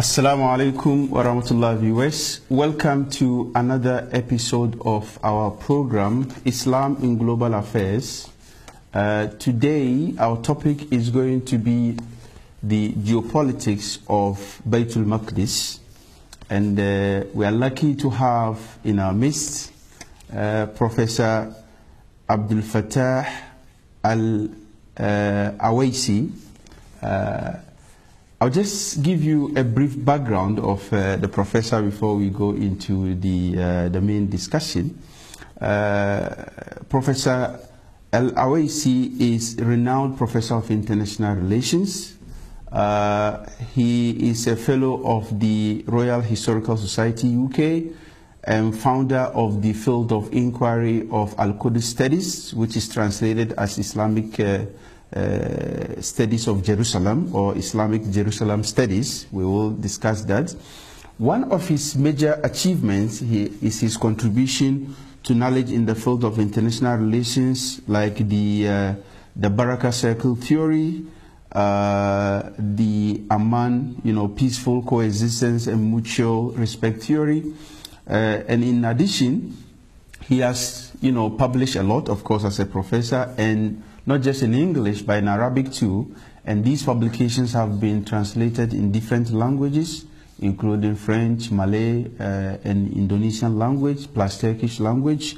Assalamu alaikum wa rahmatullah viewers. Welcome to another episode of our program Islam in Global Affairs. Today our topic is going to be the geopolitics of Baytul Maqdis, and we are lucky to have in our midst Professor Abdul Fattah Al-Awaisi. I'll just give you a brief background of the professor before we go into the main discussion. Professor Al-Awaisi is a renowned professor of international relations. He is a fellow of the Royal Historical Society UK and founder of the field of inquiry of Al-Quds Studies, which is translated as Islamic Studies of Jerusalem, or Islamic Jerusalem Studies. We will discuss that. One of his major achievements is his contribution to knowledge in the field of international relations, like the Baraka Circle theory, the Amman, peaceful coexistence and mutual respect theory. And in addition, he has, published a lot, of course, as a professor, and not just in English, but in Arabic too. And these publications have been translated in different languages, including French, Malay, and Indonesian language, plus Turkish language.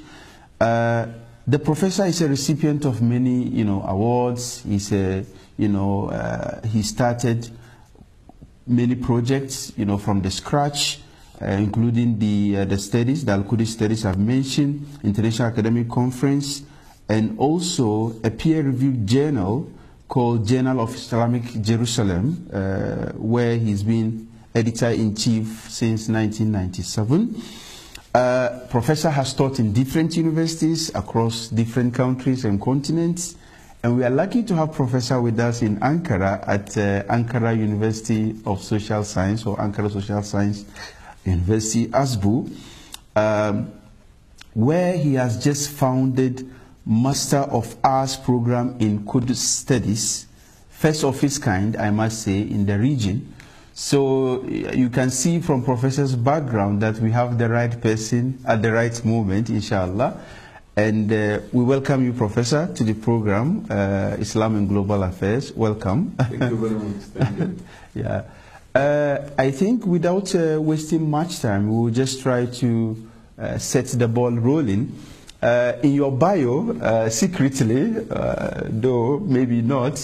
The professor is a recipient of many, awards. He's he started many projects, from the scratch, including the studies, the Al-Quds studies I've mentioned, International Academic Conference, and also a peer-reviewed journal called Journal of Islamic Jerusalem, where he's been editor-in-chief since 1997. Professor has taught in different universities across different countries and continents, and we are lucky to have Professor with us in Ankara at Ankara University of Social Science, or Ankara Social Science University, ASBU, where he has just founded Master of Arts program in Quds Studies, first of its kind, I must say, in the region. So you can see from Professor's background that we have the right person at the right moment, inshallah. And we welcome you, Professor, to the program, Islam and Global Affairs. Welcome. Thank you very much. Thank you. Yeah. I think without wasting much time, we will just try to set the ball rolling. In your bio, secretly, though maybe not,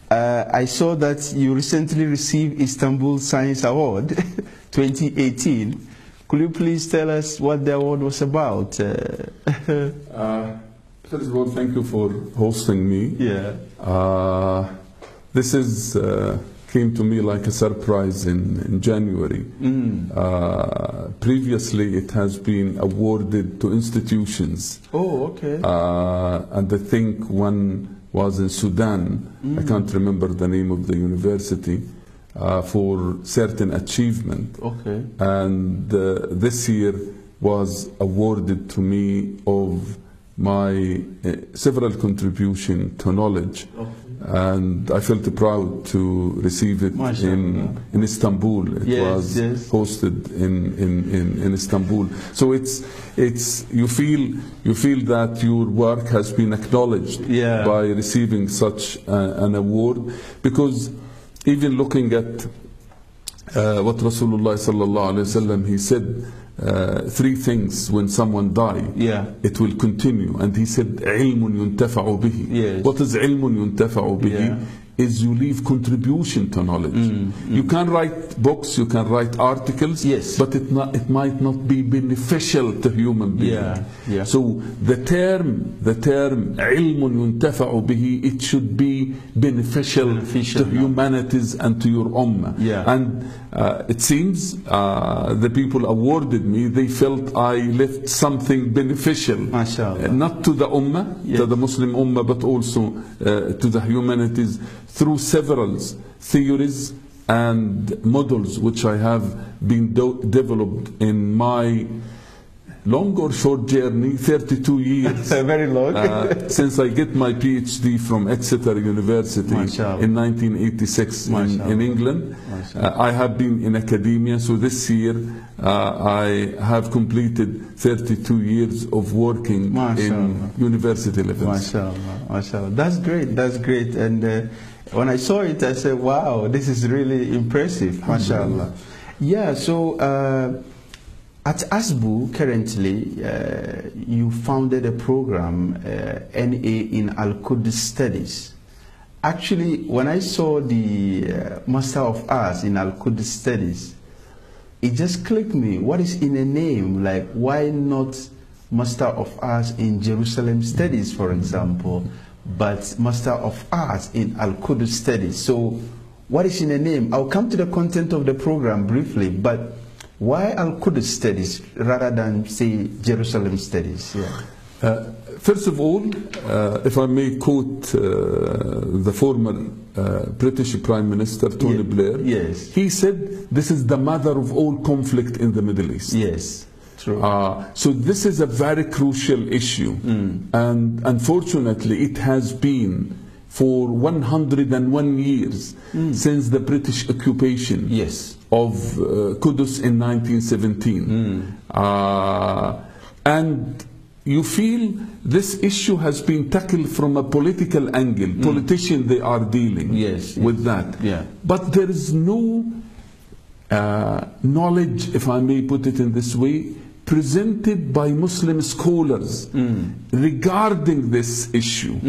I saw that you recently received Istanbul Science Award 2018. Could you please tell us what the award was about? First of all, thank you for hosting me. Yeah. This came to me like a surprise in January. Previously, it has been awarded to institutions. Oh, okay. And I think one was in Sudan. I can't remember the name of the university, for certain achievement. Okay. And this year was awarded to me of my several contribution to knowledge. Okay. And I felt proud to receive it in Istanbul. It was hosted in Istanbul. So you feel that your work has been acknowledged by receiving such an award, because even looking at what Rasulullah sallallahu alaihi wasallam, he said, three things when someone dies, it will continue. And he said, علم ينتفع به. Yes. What is علم ينتفع به? Is you leave contribution to knowledge. You can write books, you can write articles, but it might not be beneficial to human beings. So the term علم ينتفع به, it should be beneficial to humanities and to your ummah. And it seems the people awarded me, they felt I left something beneficial, not to the ummah, to the Muslim ummah, but also to the humanities, through several theories and models which I have been developed in my long or short journey, 32 years. Very long. Since I get my PhD from Exeter University in 1986 in England. I have been in academia, so this year I have completed 32 years of working in university levels. MashaAllah. That's great, that's great. And when I saw it, I said, wow, this is really impressive, MashaAllah. Yeah, so at ASBU currently, you founded a program, NA in Al-Quds Studies. Actually, when I saw the Master of Arts in Al-Quds Studies, it just clicked me. What is in a name? Like, why not Master of Arts in Jerusalem Studies, for example, but Master of Arts in Al-Quds Studies? So, what is in a name? I'll come to the content of the program briefly, but why Al-Quds Studies rather than, say, Jerusalem Studies? Yeah. First of all, if I may quote the former British Prime Minister, Tony Blair, he said, this is the mother of all conflict in the Middle East. Yes, true. So this is a very crucial issue. And unfortunately, it has been for 101 years since the British occupation of Qudus in 1917. And you feel this issue has been tackled from a political angle. Politicians, they are dealing with that. But there is no knowledge, if I may put it in this way, presented by Muslim scholars regarding this issue.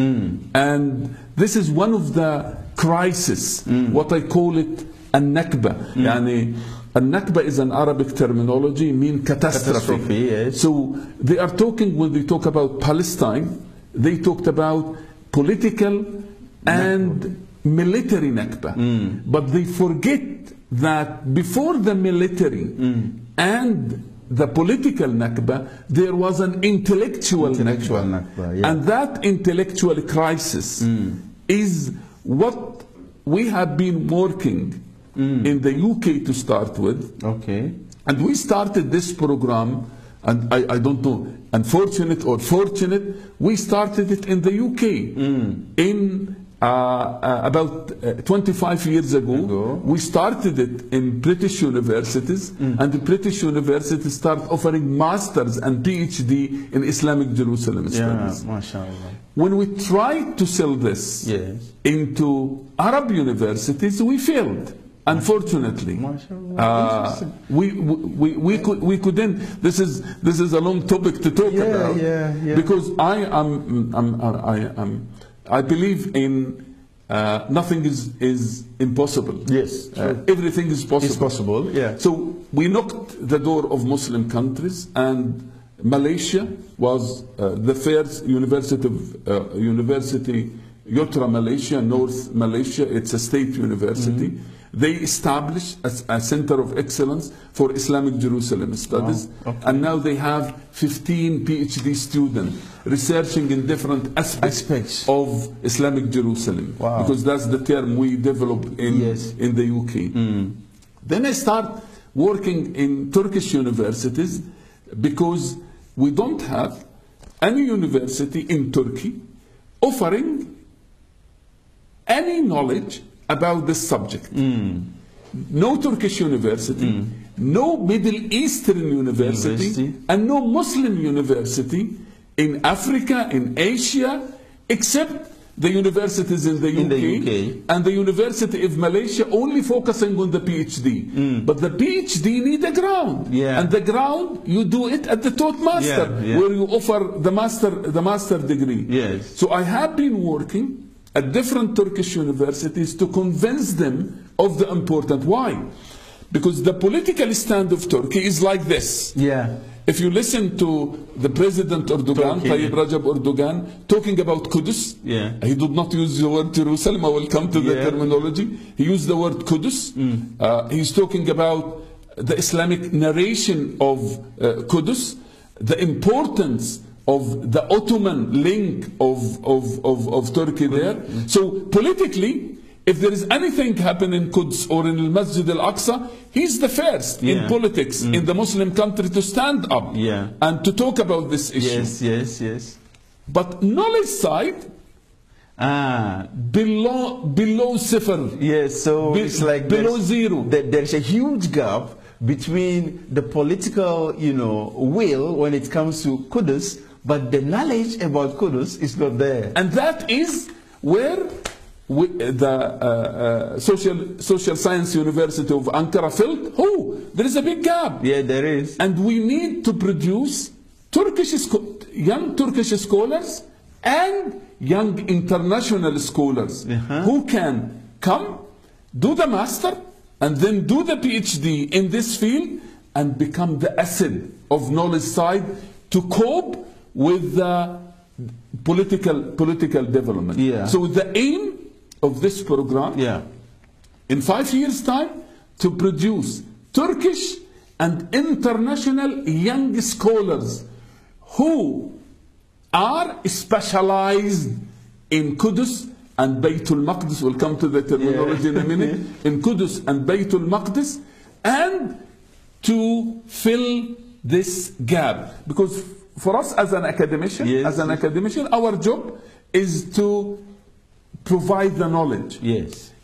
And this is one of the crises, what I call it al-Nakba. Yani, al-Nakba is an Arabic terminology, mean catastrophe. So they are talking, when they talk about Palestine, they talked about political and military Nakba. But they forget that before the military and the political Nakba, there was an intellectual Nakba. And that intellectual crisis is what we have been working in the UK to start with. And we started this program, and I don't know, unfortunate or fortunate, we started it in the UK. In about 25 years ago, we started it in British universities, and the British universities started offering masters and PhD in Islamic Jerusalem studies. When we tried to sell this into Arab universities, we failed. Unfortunately, we couldn't. This is a long topic to talk about, because I believe in nothing is impossible. Everything is possible. It's possible. So we knocked the door of Muslim countries, and Malaysia was the first university, Yotra Malaysia, North Malaysia. It's a state university. They established a center of excellence for Islamic Jerusalem studies, and now they have 15 PhD students researching in different aspects of Islamic Jerusalem, because that's the term we developed in the UK. Then I start working in Turkish universities, because we don't have any university in Turkey offering any knowledge about this subject. No Turkish university, no Middle Eastern university, and no Muslim university in Africa, in Asia, except the universities in the UK and the University of Malaysia, only focusing on the PhD. But the PhD need a ground, and the ground, you do it at the Taught Master, where you offer the master degree. So I have been working at different Turkish universities to convince them of the important. Why? Because the political stand of Turkey is like this. If you listen to the President Erdogan, Tayyip Rajab Erdogan, talking about Qudus, he did not use the word Jerusalem. I will come to the terminology. He used the word Qudus. He's talking about the Islamic narration of Qudus, the importance of the Ottoman link of Turkey there. So politically, if there is anything happen in Quds or in Al-Masjid Al-Aqsa, he's the first in politics in the Muslim country to stand up and to talk about this issue. Yes. But knowledge side, below صفر. Yes, so it's like below zero. There's a huge gap between the political, will when it comes to Qudus, but the knowledge about Qudus is not there. And that is where the Social Science University of Ankara felt, there is a big gap. Yeah, there is. And we need to produce young Turkish scholars and young international scholars who can come, do the master, and then do the PhD in this field and become the asset of knowledge side to cope with the political development. So the aim of this program, in 5 years' time, to produce Turkish and international young scholars who are specialized in Qudus and Bayt al-Maqdis. We'll come to the terminology in a minute. In Qudus and Bayt al-Maqdis, and to fill this gap. Because for us as an academician, our job is to provide the knowledge.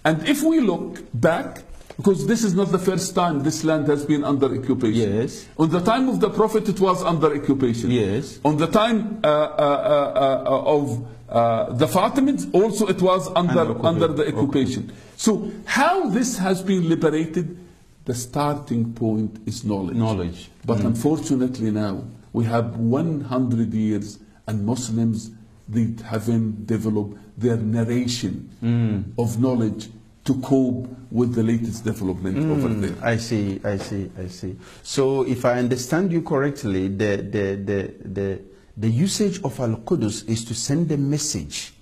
And if we look back, because this is not the first time this land has been under occupation. On the time of the Prophet, it was under occupation. On the time of the Fatimids, also it was under the occupation. So how this has been liberated? The starting point is knowledge. But unfortunately now, we have 100 years and Muslims, they haven't developed their narration of knowledge to cope with the latest development over there. I see. So if I understand you correctly, the usage of Al-Qudus is to send a message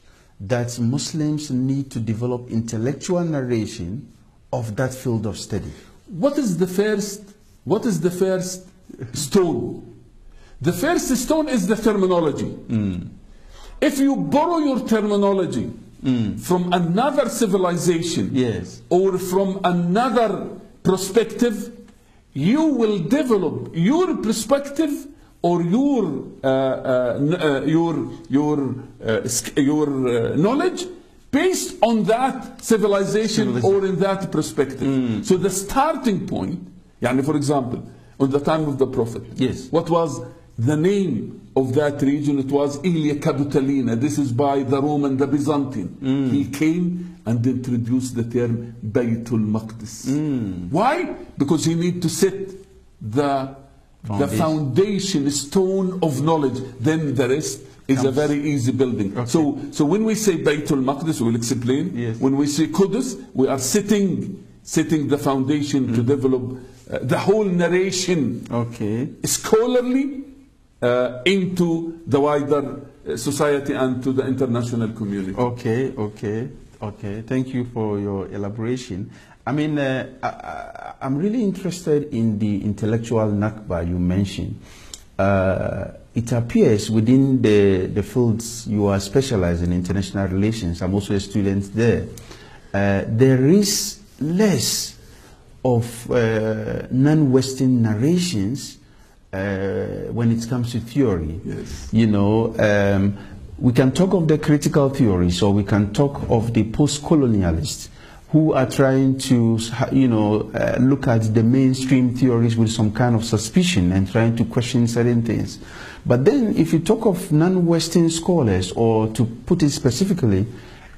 that Muslims need to develop intellectual narration of that field of study. What is the first stone? The first stone is the terminology. If you borrow your terminology from another civilization or from another perspective, you will develop your perspective or your knowledge based on that civilization or in that perspective. So the starting point, for example, on the time of the Prophet, what was the name of that region? It was Ilia Capitolina. This is by the Roman, the Byzantine. He came and introduced the term Bayt al-Maqdis. Why? Because he need to set the foundation stone of knowledge. Then the rest is a very easy building. So when we say Bayt al-Maqdis, we'll explain. When we say Qudus, we are setting the foundation to develop the whole narration, scholarly, into the wider society and to the international community. Okay. Thank you for your elaboration. I mean, I'm really interested in the intellectual Nakba you mentioned. It appears within the fields you are specialized in, international relations, I'm also a student there, there is less of non-Western narrations when it comes to theory. We can talk of the critical theories, or we can talk of the post-colonialists who are trying to, look at the mainstream theories with some kind of suspicion and trying to question certain things. But then if you talk of non-Western scholars, or to put it specifically,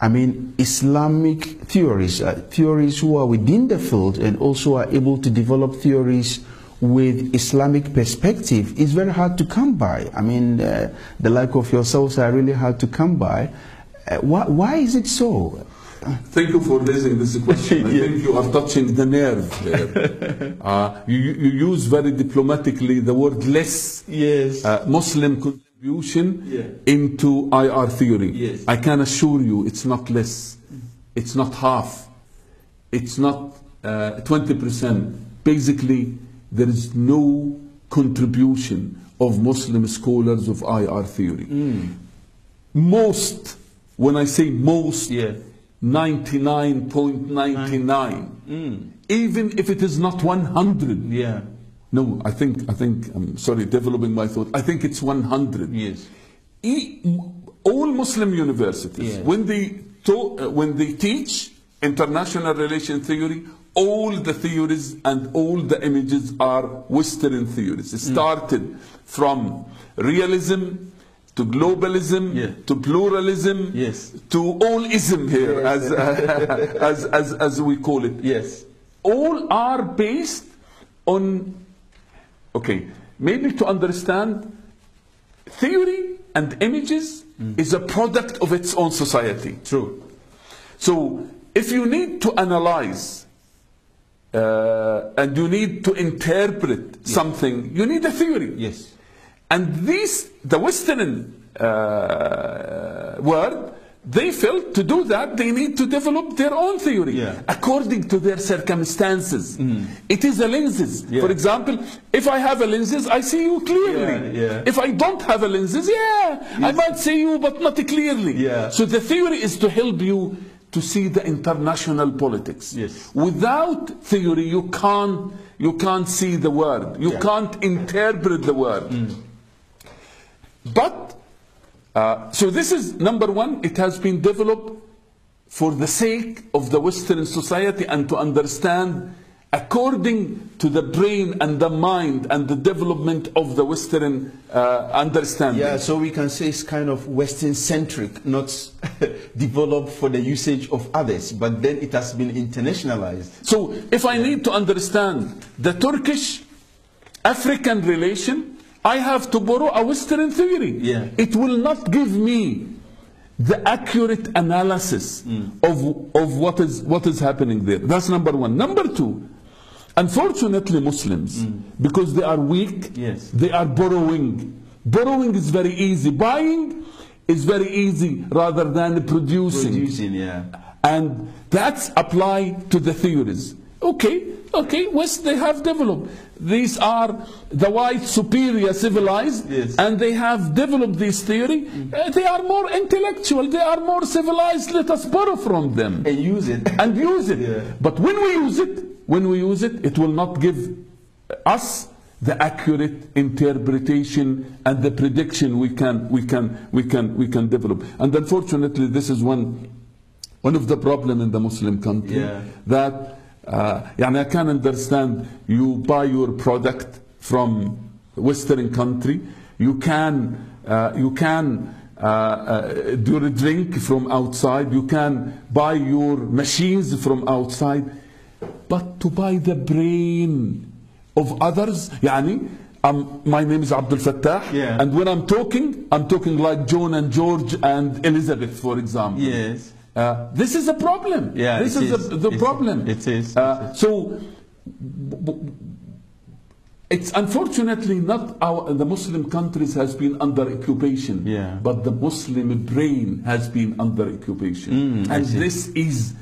I mean, Islamic theories, theories who are within the field and also are able to develop theories with Islamic perspective, is very hard to come by. I mean, the like of yourselves are really hard to come by. Why is it so? Thank you for raising this question. I think you are touching the nerve there. You use very diplomatically the word less Muslim contribution into IR theory. I can assure you it's not less, it's not half, it's not 20%. Basically, there is no contribution of Muslim scholars of IR theory. Most, when I say most, 99.99, even if it is not 100. Yeah. No, I think, I'm sorry, developing my thought. I think it's 100. Yes. All Muslim universities, Yes. when they teach international relation theory, all the theories and all the images are Western theories. It started from realism to globalism, Yeah. to pluralism, Yes. to all-ism here, Yes. as we call it. Yes. All are based on, okay, maybe to understand theory and images is a product of its own society. True. So if you need to analyze and you need to interpret something, you need a theory. Yes. And the Western world, they felt to do that, they need to develop their own theory according to their circumstances. It is a lenses. For example, if I have a lenses, I see you clearly. If I don't have a lenses, I might see you, but not clearly. So the theory is to help you to see the international politics. Without theory, you can't see the world. You can't interpret the world. But so this is number one. It has been developed for the sake of the Western society and to understand according to the brain and the mind and the development of the Western understanding. Yeah, so we can say it's kind of Western-centric, not developed for the usage of others, but then it has been internationalized. So if I need to understand the Turkish-African relation, I have to borrow a Western theory. It will not give me the accurate analysis of what is happening there. That's number one. Number two, unfortunately Muslims, because they are weak, they are borrowing. Borrowing is very easy. Buying is very easy rather than producing. And that's applied to the theories. Okay, West, they have developed. These are the white superior civilized, and they have developed this theory. They are more intellectual, they are more civilized. Let us borrow from them. And use it. But when we use it, it will not give us the accurate interpretation and the prediction we can develop. And unfortunately, this is one of the problems in the Muslim country, that I can understand you buy your product from Western country, you can do a drink from outside, you can buy your machines from outside, but to buy the brain of others, my name is Abdul Fattah, and when I'm talking like John and George and Elizabeth, for example. This is a problem. This is the problem. It is. So it's unfortunately not the Muslim countries has been under occupation, but the Muslim brain has been under occupation, and this is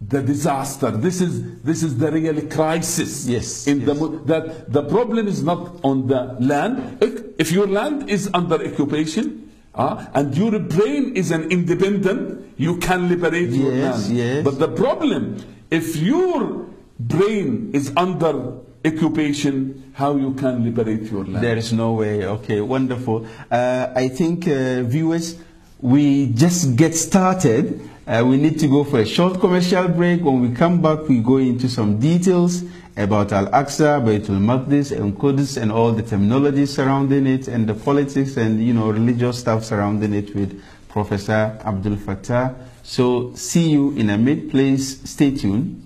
the disaster. This is the real crisis. That the problem is not on the land. If your land is under occupation, and your brain is an independent, you can liberate your land. But the problem, if your brain is under occupation, how you can liberate your land? There is no way. Okay, wonderful. I think viewers, we just get started. We need to go for a short commercial break. When we come back, we go into some details about Al-Aqsa, Baytul Maqdis, and Qudus, and all the terminology surrounding it, and the politics and religious stuff surrounding it with Professor Abdul Fattah. So see you in a minute. Please stay tuned.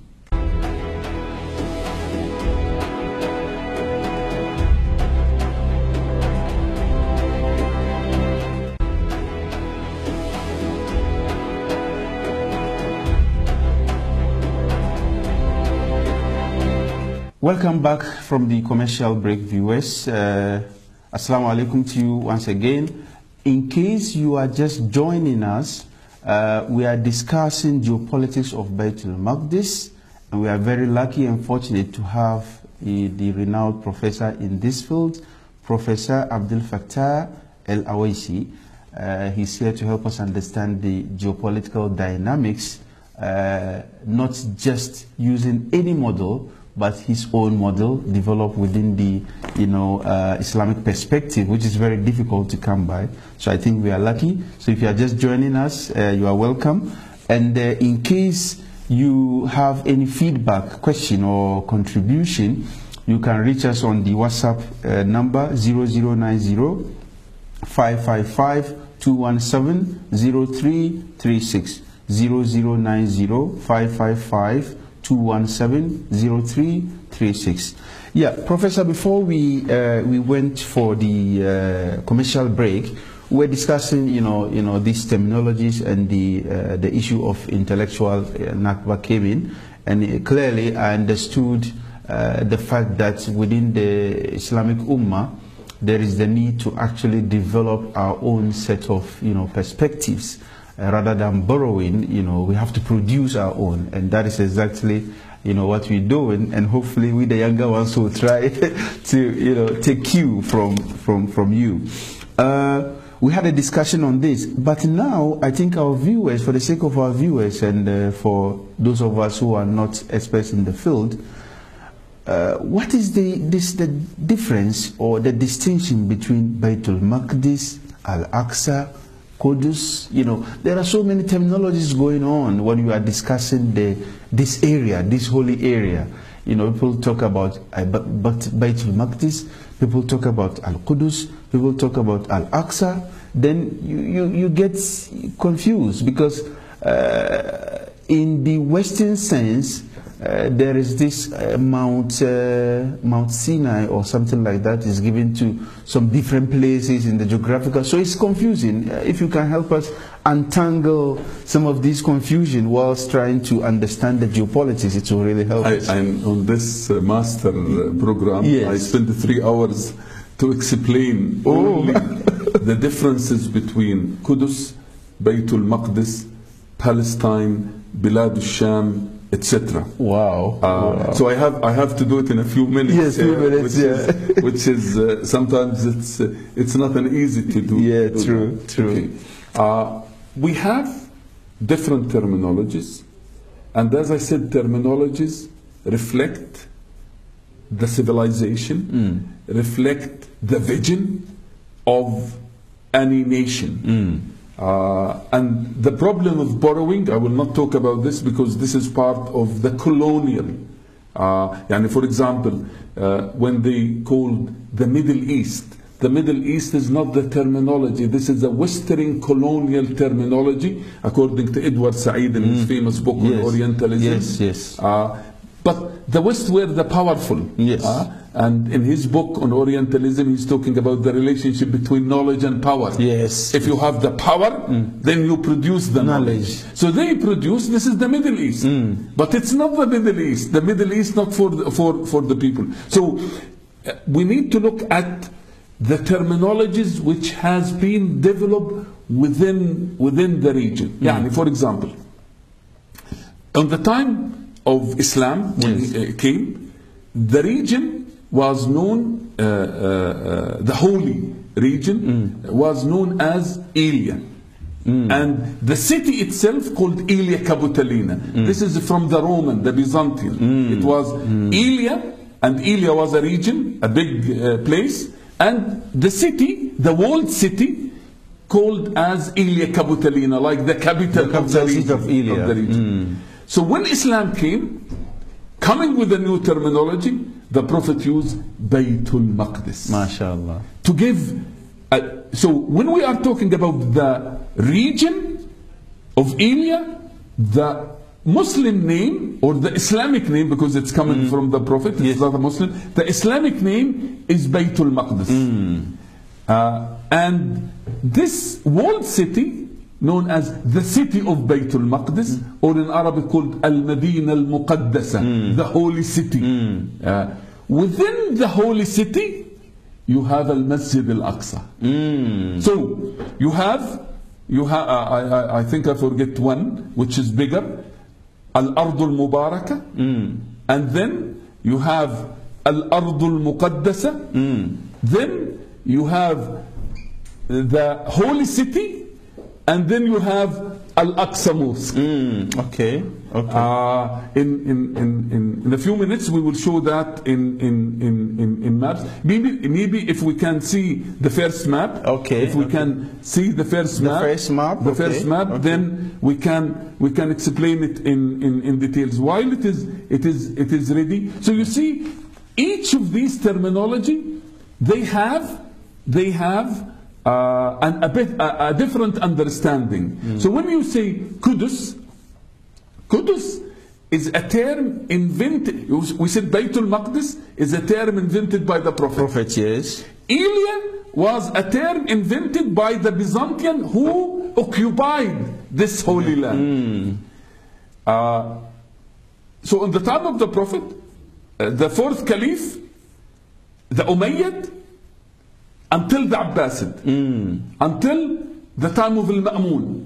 Welcome back from the commercial break, viewers. Assalamu alaikum to you once again. In case you are just joining us, we are discussing geopolitics of Baytul Maqdis, and we are very lucky and fortunate to have the renowned professor in this field, Professor Abdul Fattah Al-Awaisi. He's here to help us understand the geopolitical dynamics not just using any model, but his own model developed within the Islamic perspective, which is very difficult to come by. So I think we are lucky. So if you are just joining us, you are welcome. And in case you have any feedback, question or contribution, you can reach us on the WhatsApp number 0090 555 217 0336. 0090 555 217 0336. Yeah, Professor, before we went for the commercial break, we're discussing these terminologies, and the issue of intellectual Nakba came in, and clearly I understood the fact that within the Islamic Ummah there is the need to actually develop our own set of perspectives. Rather than borrowing, we have to produce our own, and that is exactly what we're doing, and hopefully we the younger ones will try to take cue from you. We had a discussion on this, but now I think our viewers, for the sake of our viewers and for those of us who are not experts in the field, what is the difference or the distinction between Baytul Maqdis, Al-Aqsa, Qudus? There are so many terminologies going on when you are discussing this area, this holy area. People talk about Baytul Maqdis, people talk about Al-Qudus, people talk about Al-Aqsa. Then you get confused, because in the Western sense, there is this Mount Sinai or something like that is given to some different places in the geographical. So it's confusing. If you can help us untangle some of this confusion whilst trying to understand the geopolitics, it will really help us. I'm on this master program. Yes. I spent 3 hours to explain only the differences between Qudus, Baytul Maqdis, Palestine, Bilad al-Sham, etc. Wow. Wow. So I have to do it in a few minutes. Yes, few minutes. Which is sometimes it's not an easy to do. Yeah, true. Okay. We have different terminologies, and as I said, terminologies reflect the civilization, reflect the vision of any nation. And the problem of borrowing, I will not talk about this because this is part of the colonial. For example, when they called the Middle East is not the terminology. This is a Western colonial terminology, according to Edward Said in his famous book on Orientalism. Yes. But the West were the powerful. Yes. And in his book on Orientalism, he's talking about the relationship between knowledge and power. Yes. If you have the power, then you produce the knowledge. So they produce, this is the Middle East. But it's not the Middle East. The Middle East not for the people. So we need to look at the terminologies which has been developed within the region. For example, on the time of Islam, when it came, the region was known, the holy region was known as Ilia. And the city itself called Ilia Capitolina. This is from the Roman, the Byzantine. It was Ilia, and Ilia was a region, a big place, and the city, the walled city, called as Ilia Capitolina, like the capital of the region. So when Islam came, coming with a new terminology, the Prophet used Baytul Maqdis. MashaAllah. To give, so when we are talking about the region of Ilia, the Muslim name or the Islamic name, because it's coming from the Prophet, it's not a Muslim, the Islamic name is Baytul Maqdis. And this walled city, known as the city of Baytul Maqdis, or in Arabic called Al-Madina Al-Muqaddasa, the holy city. Within the holy city, you have Al-Masjid Al-Aqsa. So you have I think I forget one, which is bigger, Al-Ardul Mubaraka, and then you have Al-Ardul Muqaddasa, then you have the holy city, and then you have Al-Aqsa Mosque. Okay. In a few minutes we will show that in maps. Maybe if we can see the first map. Okay. If we can see the first map. Then we can explain it in details. While it is ready. So you see, each of these terminology, they have a different understanding. So when you say Qudus is a term invented. We said Baytul Maqdis is a term invented by the Prophet. Yes. Elia was a term invented by the Byzantine who occupied this holy land. So in the time of the Prophet, the fourth Caliph, the Umayyad, until the Abbasid, until the time of Al-Ma'mun.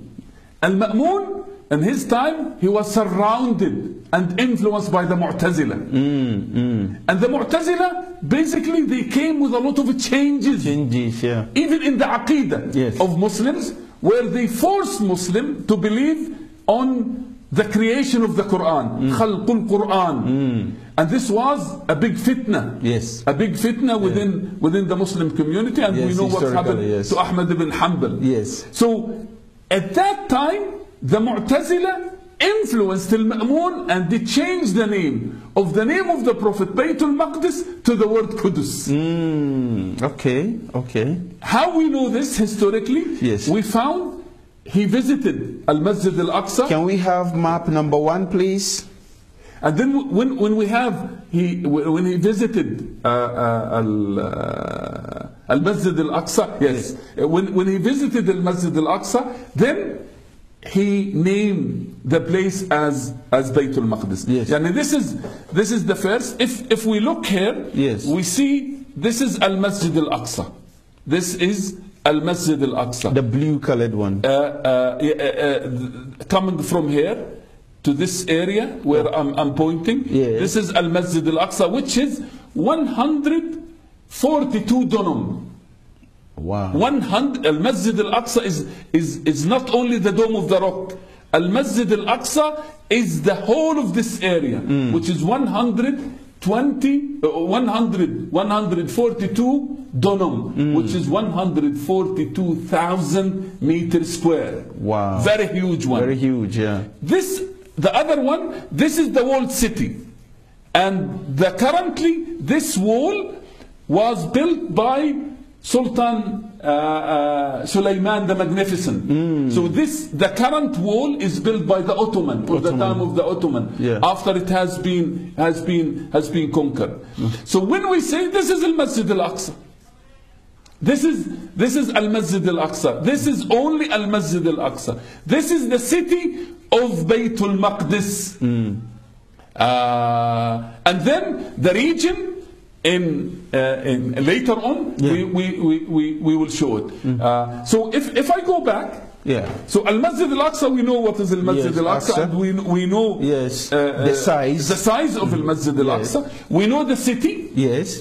Al-Ma'mun, in his time, he was surrounded and influenced by the Mu'tazila. And the Mu'tazila, basically, they came with a lot of changes. Yeah. Even in the Aqidah of Muslims, where they forced Muslims to believe on the creation of the Quran, Khalqul Quran. And this was a big fitna. Yes. A big fitna within the Muslim community, and we know what happened to Ahmad ibn Hanbal. Yes. So at that time, the Mu'tazila influenced Al-Ma'mun, and they changed the name of the Prophet Baytul Maqdis to the word Qudus. Okay. How we know this historically? Yes. We found he visited Al-Masjid Al-Aqsa. Can we have map number 1, please? And then when he visited Al-Masjid Al-Aqsa, yes. When he visited Al-Masjid Al-Aqsa, then he named the place as Baytul Maqdis. Yes. And this is the first. If we look here, yes, we see this is Al-Masjid Al-Aqsa. This is Al-Masjid Al-Aqsa. The blue colored one. Coming from here to this area where I'm pointing. Yes. This is Al-Masjid Al-Aqsa, which is 142 dunam. Wow. Al-Masjid Al-Aqsa is not only the Dome of the Rock. Al-Masjid Al-Aqsa is the whole of this area, which is 142 dunam, which is 142,000 meters square. Wow. Very huge one. Very huge, yeah. The other one, this is the walled city. And currently, this wall was built by Sultan Sulaiman the Magnificent. So the current wall is built by the Ottoman, or the time of the Ottoman, after it has been conquered. So when we say this is Al-Masjid Al-Aqsa, this is Al-Masjid Al-Aqsa. This is only Al-Masjid Al-Aqsa. This is the city of Baytul Maqdis. And then the region in later on we will show it. So if I go back, so Al-Masjid Al-Aqsa, we know what is Al-Masjid Al-Aqsa, and we know the size of Al-Masjid Al-Aqsa. We know the city,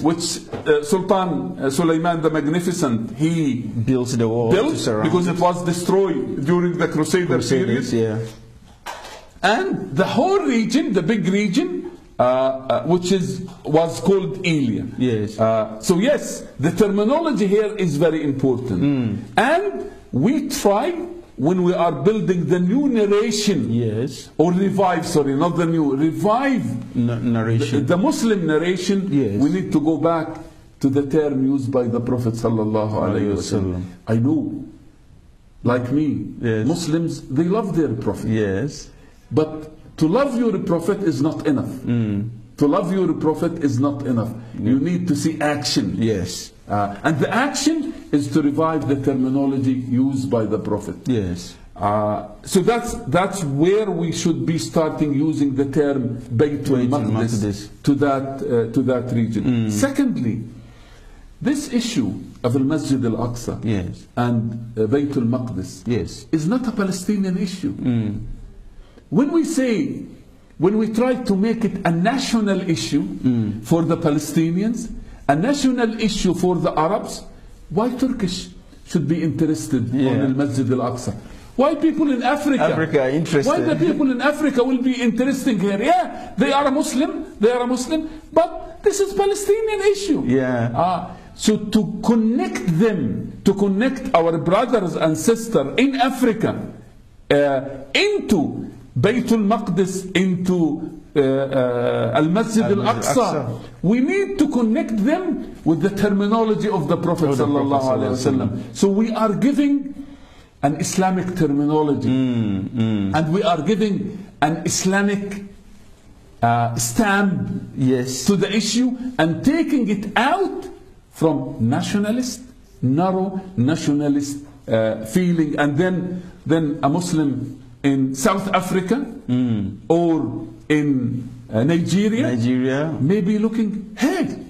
which Sultan Sulaiman the Magnificent, he built the wall because it was destroyed during the Crusader period. And the whole region, the big region, which was called Elia. So yes, the terminology here is very important. And we try, when we are building the new narration, or revive narration, the Muslim narration, we need to go back to the term used by the Prophet sallallahu alaihi wasallam. I know, like me, Muslims, they love their Prophet. But to love your Prophet is not enough. To love your Prophet is not enough. You need to see action. And the action is to revive the terminology used by the Prophet. So that's where we should be starting using the term Baytul Maqdis to that region. Secondly, this issue of Al-Masjid Al-Aqsa and Baytul Maqdis is not a Palestinian issue. When we try to make it a national issue for the Palestinians, a national issue for the Arabs, why Turkish should be interested in Al-Masjid Al-Aqsa? Why people in Africa? Africa interested. Why the people in Africa will be interesting here? Yeah, they are a Muslim, but this is Palestinian issue. Yeah. So to connect them, to connect our brothers and sisters in Africa into Bayt al-Maqdis, into Al-Masjid al-Aqsa, we need to connect them with the terminology of the Prophet sallallahu alaihi wasallam. So we are giving an Islamic terminology, and we are giving an Islamic stamp to the issue, and taking it out from nationalist, narrow nationalist feeling, and then a Muslim in South Africa or in Nigeria may be looking, hey,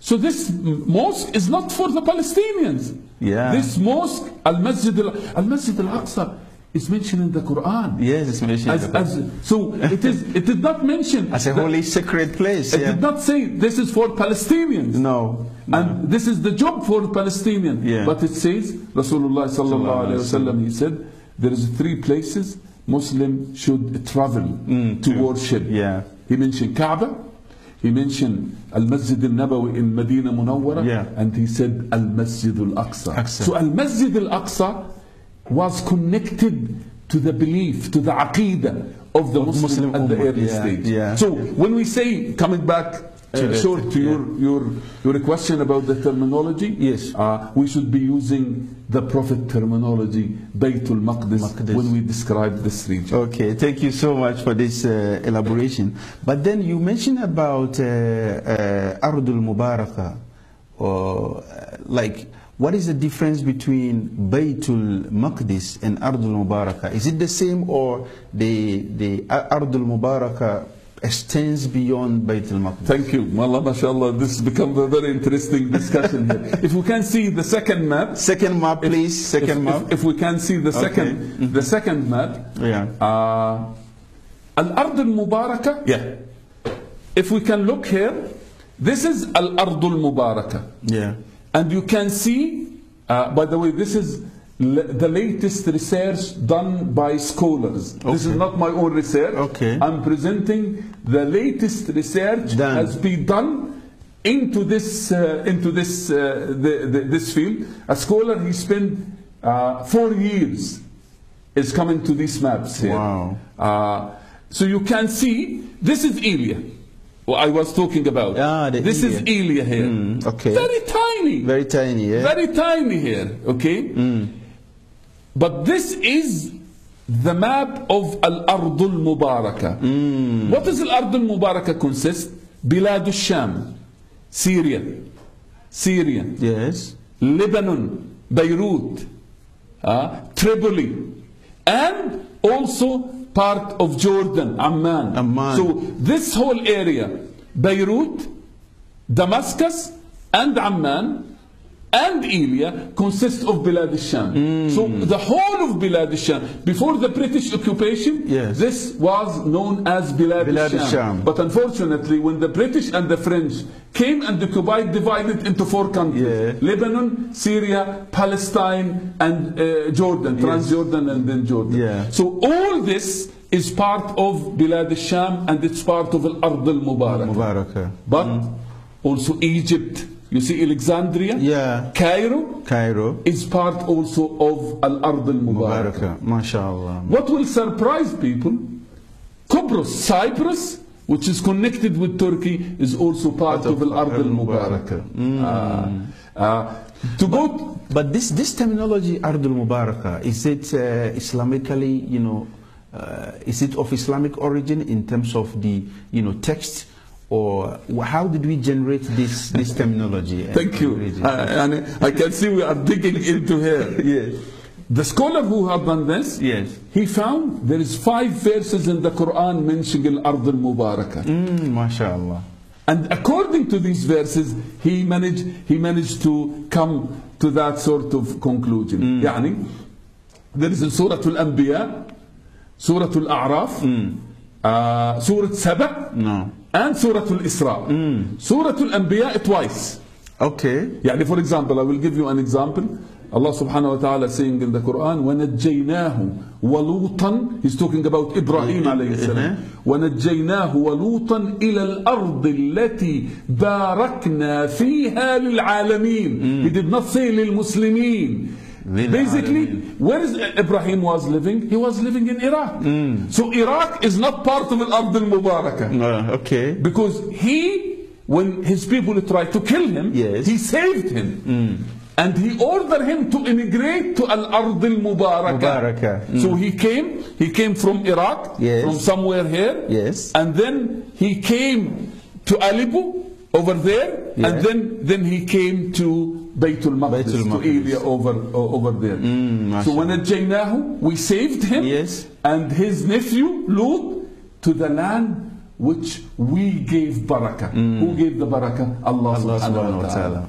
so this mosque is not for the Palestinians. Yeah. This mosque, Al-Masjid al-Aqsa, is mentioned in the Quran. Yes, it's mentioned in the Quran. So it did not mention as a holy sacred place. It did not say this is for Palestinians. No. And this is the job for Palestinians. Yeah. But it says, Rasulullah sallallahu alayhi wasallam, he said, there is 3 places Muslims should travel to worship. Yeah. He mentioned Kaaba, he mentioned Al-Masjid al-Nabawi in Medina Munawwara, and he said Al-Masjid al-Aqsa. So Al-Masjid al-Aqsa was connected to the belief, to the aqidah of the Muslim at the early stage. So when we say, coming back short to your question about the terminology, yes, we should be using the Prophet terminology, Bayt al-Maqdis, when we describe this region. Okay, thank you so much for this elaboration. But then you mentioned about Ardul Mubarakah, or like, what is the difference between Baytul Maqdis and Ardul Mubarakah? Is it the same, or the Ardul Mubarakah extends beyond Bayt al-Maqdis? Thank you. Wallah, mashallah, this has become a very interesting discussion here. If we can see the second map. Second map, please. Second map. If we can see the second, the second map. Yeah. Al-Ard al-Mubarakah. Yeah. If we can look here, this is Al-Ard al-Mubarakah. Yeah. And you can see, by the way, this is the latest research done by scholars. This is not my own research. I'm presenting the latest research has been done into this this field. A scholar, he spent 4 years is coming to these maps here. Wow. So you can see, this is Elia, what I was talking about. This is Elia here. Very tiny. Very tiny, yeah. Very tiny here, okay? But this is the map of Al-Ard al-Mubarakah. What does Al-Ard al-Mubarakah consist? Bilad al-Sham, Syria, yes, Lebanon, Beirut, Tripoli, and also part of Jordan, Amman. So this whole area, Beirut, Damascus, and Amman, and Elia consists of Bilad al-Sham. So the whole of Bilad al-Sham, before the British occupation, this was known as Bilad al-Sham. But unfortunately, when the British and the French came and occupied, divided into 4 countries, Lebanon, Syria, Palestine, and Jordan, Transjordan, and then Jordan. So all this is part of Bilad al-Sham, and it's part of Al-Ard al-Mubarakah. But also Egypt, you see Alexandria, Cairo is part also of Al-Ard al-Mubarakah. MashaAllah. What will surprise people, Cyprus, which is connected with Turkey, is also part of Al-Ard al-Mubarakah. But this terminology, Ard al-Mubarakah, is it Islamically, is it of Islamic origin in terms of the, text? Or how did we generate this terminology? Thank you. And I can see we are digging into here. The scholar who had done this, he found there is 5 verses in the Quran mentioning Al-Ard al-Mubarakah. MashaAllah. And according to these verses, he managed to come to that sort of conclusion. There is in Surah Al-Anbiya, Surah Al-A'raf, Surah Saba, and Surah Al-Isra. Surah Al-Anbiya twice. Okay. For example, I will give you an example. Allah subhanahu wa ta'ala saying in the Quran, وَنَجَّيْنَاهُ وَلُوطًا, He's talking about Ibrahim alayhi salam. وَنَجَّيْنَاهُ وَلُوطًا إِلَى الْأَرْضِ الَّتِي بَارَكْنَا فِيهَا لِلْعَالَمِينَ. He did not say لِلْمُسْلِمِينَ. Basically, where is Ibrahim was living? He was living in Iraq. So Iraq is not part of Al-Ard al-Mubarakah. Okay. Because when his people tried to kill him, he saved him. And he ordered him to immigrate to Al-Ard al-Mubarakah. So he came from Iraq, from somewhere here, and then he came to Aleppo over there, and then he came to Bayt al-Maqdis, to area over there. So when وَنَجَّيْنَاهُ, we saved him and his nephew Lut to the land which we gave barakah. Who gave the barakah? Allah subhanahu wa ta'ala.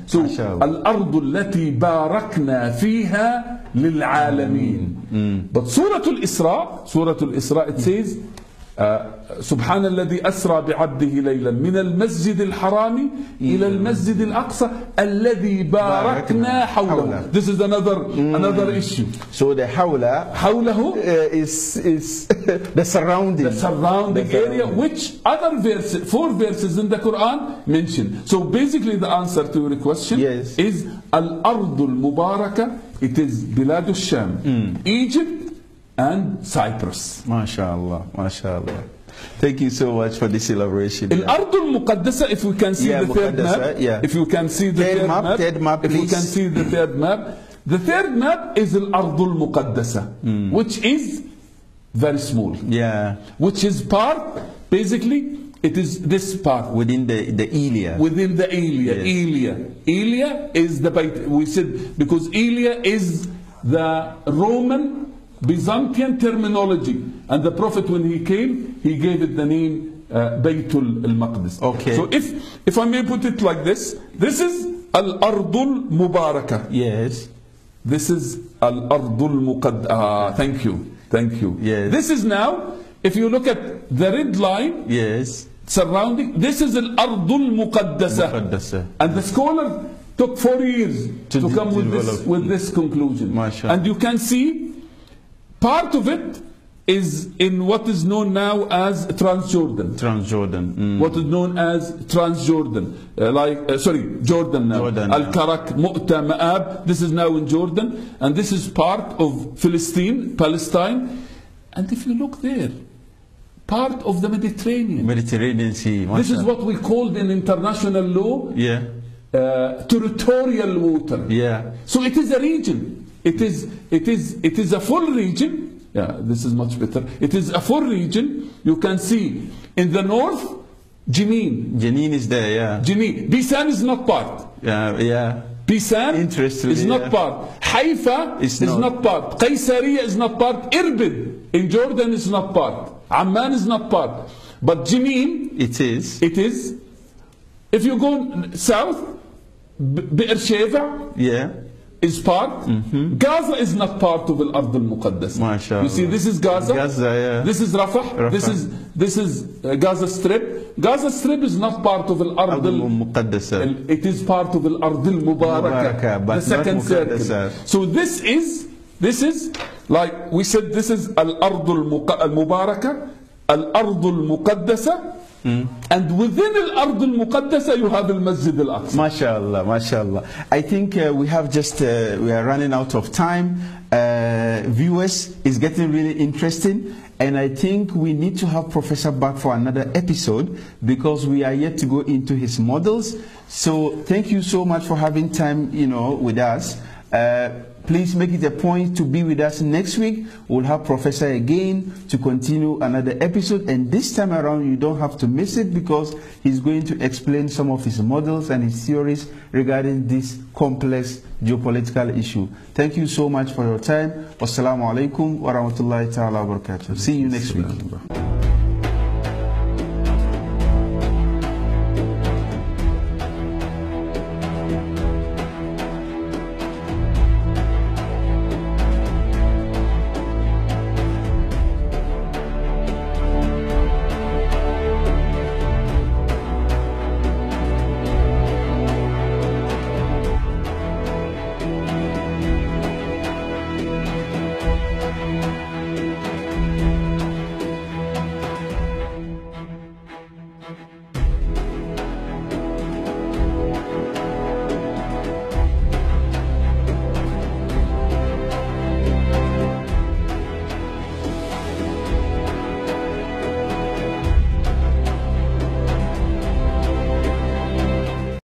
So al-ardu allati barakna fiha lil-alamin. But Surah Al-Isra, it says, سبحان الذي أسرى بعبده ليلا من المسجد الحرام إلى المسجد الأقصى الذي باركنا حوله. This is another issue. So the حوله is the surrounding area, which other verses, 4 verses in the Quran mention. So basically the answer to your question is Al-Ardu al-Mubarakah. It is Bilad al-Sham, Egypt and Cyprus. MashaAllah, MashaAllah. Thank you so much for this elaboration. Al-Ard al-Muqaddasa, if we can see the third map, if you can see the third map, if we can see the third map, the third map is Al-Ard al-Muqaddasa, which is very small. Which is part, basically, it is this part. Within the Elia. Within the Elia. Elia is the Bayt. We said, because Elia is the Roman Byzantine terminology, and the Prophet, when he came, he gave it the name Bayt al-Maqdis. Okay. So if I may put it like this, this is Al-Ardul Mubarakah. This is Al-Ardul Muqaddasa. Thank you. This is now, if you look at the red line, surrounding, this is Al-Ardul Muqaddasa. And the scholar took 4 years to come with this conclusion. And you can see part of it is in what is known now as Transjordan. What is known as Transjordan. Jordan now. Al-Karak, Mu'ta, Ma'ab. This is now in Jordan. And this is part of Palestine. And if you look there, part of the Mediterranean Sea. This is what we called in international law territorial water. So it is a region. It is a full region. This is much better. It is a full region. You can see in the north, Jenin. Jenin is there, Jenin. Bisan is not part. Bisan is not part. Haifa is not part. Qaysariya is not part. Irbid in Jordan is not part. Amman is not part. But Jenin, it is. If you go south, Beersheva is part. Gaza is not part of Al-Ard al-Muqaddasa. You see, this is Gaza. This is Rafah. This is Gaza Strip. Gaza Strip is not part of Al-Ard al-Muqaddasa. It is part of Al-Ard al-Mubarakah, the second circle. So this is like we said, this is Al-Ard al-Mubarakah, Al-Ard al-Muqaddasa. And within Al-Ard al-Muqaddasa you have Al-Masjid al-Aqsa. MashaAllah, MashaAllah. I think we are running out of time. Viewers, it's getting really interesting, and I think we need to have Professor back for another episode because we are yet to go into his models. So thank you so much for having time, with us. Please make it a point to be with us next week. We'll have Professor again to continue another episode, and this time around you don't have to miss it because he's going to explain some of his models and his theories regarding this complex geopolitical issue. Thank you so much for your time. Wassalamu alaikum wa rahmatullahi ta'ala wa barakatuh. See you next week.